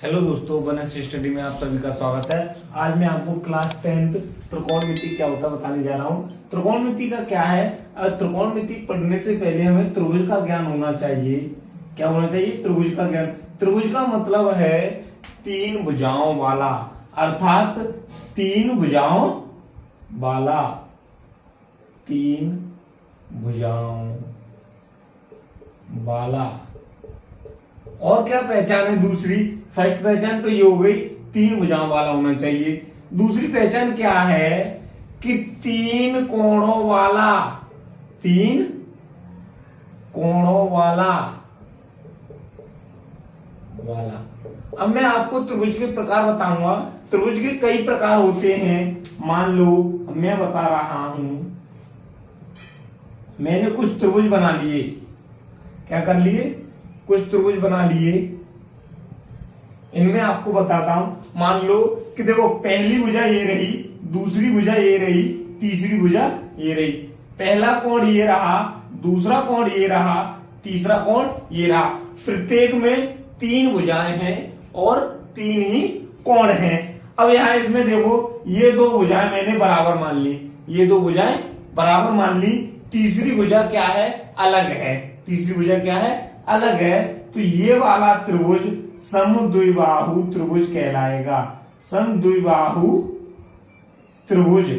Hello दोस्तों, वनस study में आप सभी का स्वागत है। आज मैं आपको क्लास 10th त्रिकोणमिति क्या होता है बताने जा रहा हूँ। त्रिकोणमिति का क्या है? त्रिकोणमिति पढ़ने से पहले हमें त्रिभुज का ज्ञान होना चाहिए। क्या होना चाहिए? त्रिभुज का ज्ञान। त्रिभुज का मतलब है तीन भुजाओं वाला, अर्थात तीन भुजाओं वाला, तीन भुजाओं वाला। और क्या पहचान है दूसरी? फर्स्ट पहचान तो ये हो गई, तीन भुजाओं वाला होना चाहिए। दूसरी पहचान क्या है कि तीन कोणों वाला, तीन कोणों वाला। अब मैं आपको त्रिभुज के प्रकार बताऊंगा। त्रिभुज के कई प्रकार होते हैं। मान लो मैं बता रहा हूं, मैंने कुछ त्रिभुज बना लिए। क्या कर लिए? कुछ त्रिभुज बना लिए। इनमें आपको बताता हूं। मान लो कि देखो, पहली भुजा ये रही, दूसरी भुजा ये रही, तीसरी भुजा ये रही। पहला कोण ये रहा, दूसरा कोण ये रहा, तीसरा कोण ये रहा। प्रत्येक में तीन भुजाएं हैं और तीन ही कोण हैं। अब यहां इसमें देखो, ये दो भुजाएं मैंने बराबर मान ली, ये दो भुजाएं बराबर मान ली। तीसरी भुजा क्या है? अलग है। तीसरी भुजा क्या है? अलग है। तो ये वाला त्रिभुज समद्विबाहु त्रिभुज कहलाएगा। समद्विबाहु त्रिभुज।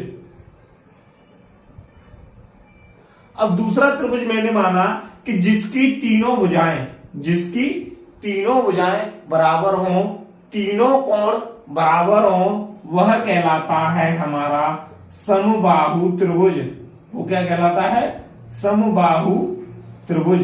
अब दूसरा त्रिभुज मैंने माना कि जिसकी तीनों भुजाएं बराबर हों, तीनों कोण बराबर हों, वह कहलाता है हमारा समबाहु त्रिभुज। वो क्या कहलाता है? समबाहु त्रिभुज।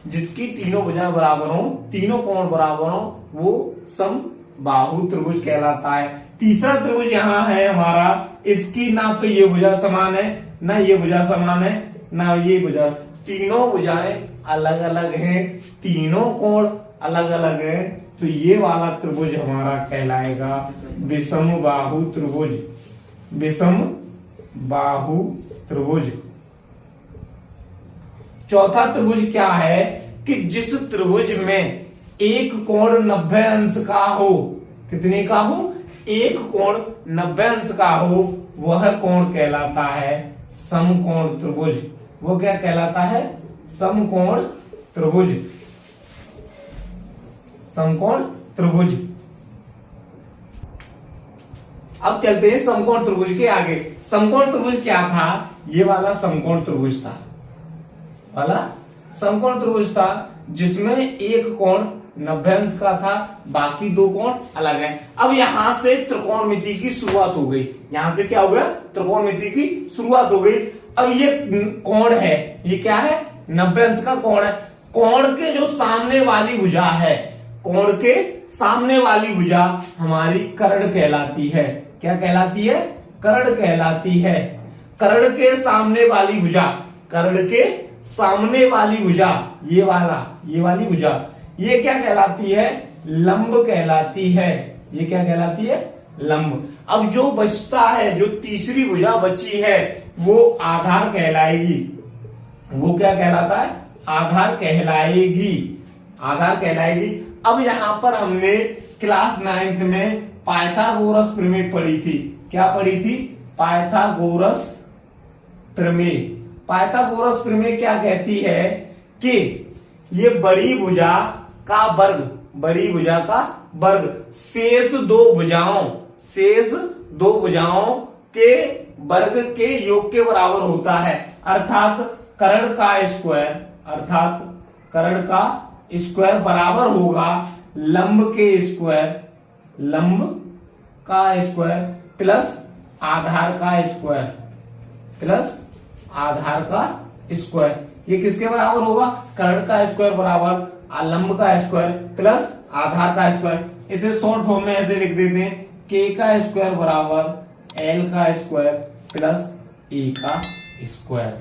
जिसकी तीनों भुजाएं बराबर हों, तीनों कोण बराबर हों, वो समबाहु त्रिभुज कहलाता है। तीसरा त्रिभुज यहां है हमारा, इसकी ना तो ये भुजा समान है, ना ये भुजा समान है, ना ये भुजा। तीनों भुजाएं अलग अलग हैं, तीनों कोण अलग अलग हैं। तो ये वाला त्रिभुज हमारा कहलाएगा विषमबाहु त्रिभुज। विषमबाहु त्रिभुज। चौथा त्रिभुज क्या है कि जिस त्रिभुज में एक कोण 90 अंश का हो। कितने का हो? एक कोण 90 अंश का हो, वह कोण कहलाता है समकोण त्रिभुज। वो क्या कहलाता है? समकोण त्रिभुज। समकोण त्रिभुज। अब चलते हैं समकोण त्रिभुज के आगे। समकोण त्रिभुज क्या था? ये वाला समकोण त्रिभुज था, वाला समकोण त्रिभुज था, जिसमें एक कोण 90 अंश का था, बाकी दो कोण अलग हैं। अब यहां से त्रिकोणमिति की शुरुआत हो गई। यहां से क्या हो गया? त्रिकोणमिति की शुरुआत हो गई। अब ये कोण है, ये क्या है? 90 अंश का कोण है। कोण के जो सामने वाली भुजा है, कोण के सामने वाली भुजा हमारी कर्ण कहलाती है। क्या कहलाती है? कर्ण कहलाती है। कर्ण के सामने वाली भुजा, कर्ण के सामने वाली भुजा, ये वाली भुजा, ये क्या कहलाती है? लंब कहलाती है। ये क्या कहलाती है? लंब। अब जो बचता है, जो तीसरी भुजा बची है, वो आधार कहलाएगी। वो क्या कहलाता है? आधार कहलाएगी। आधार कहलाएगी। अब यहां पर हमने क्लास 9th में पाइथागोरस प्रमेय पढ़ी थी। क्या पढ़ी थी? पाइथागोरस प्रमेय। पाइथागोरस प्रमेय क्या कहती है कि ये बड़ी भुजा का वर्ग, बड़ी भुजा का वर्ग शेष दो भुजाओं के वर्ग के योग के बराबर होता है। अर्थात कर्ण का स्क्वायर बराबर होगा लंब का स्क्वायर प्लस आधार का स्क्वायर। ये किसके बराबर होगा? कर्ण का स्क्वायर बराबर लंब का स्क्वायर प्लस आधार का स्क्वायर। इसे शॉर्ट फॉर्म में ऐसे लिख देते हैं, k का स्क्वायर बराबर l का स्क्वायर प्लस a का स्क्वायर।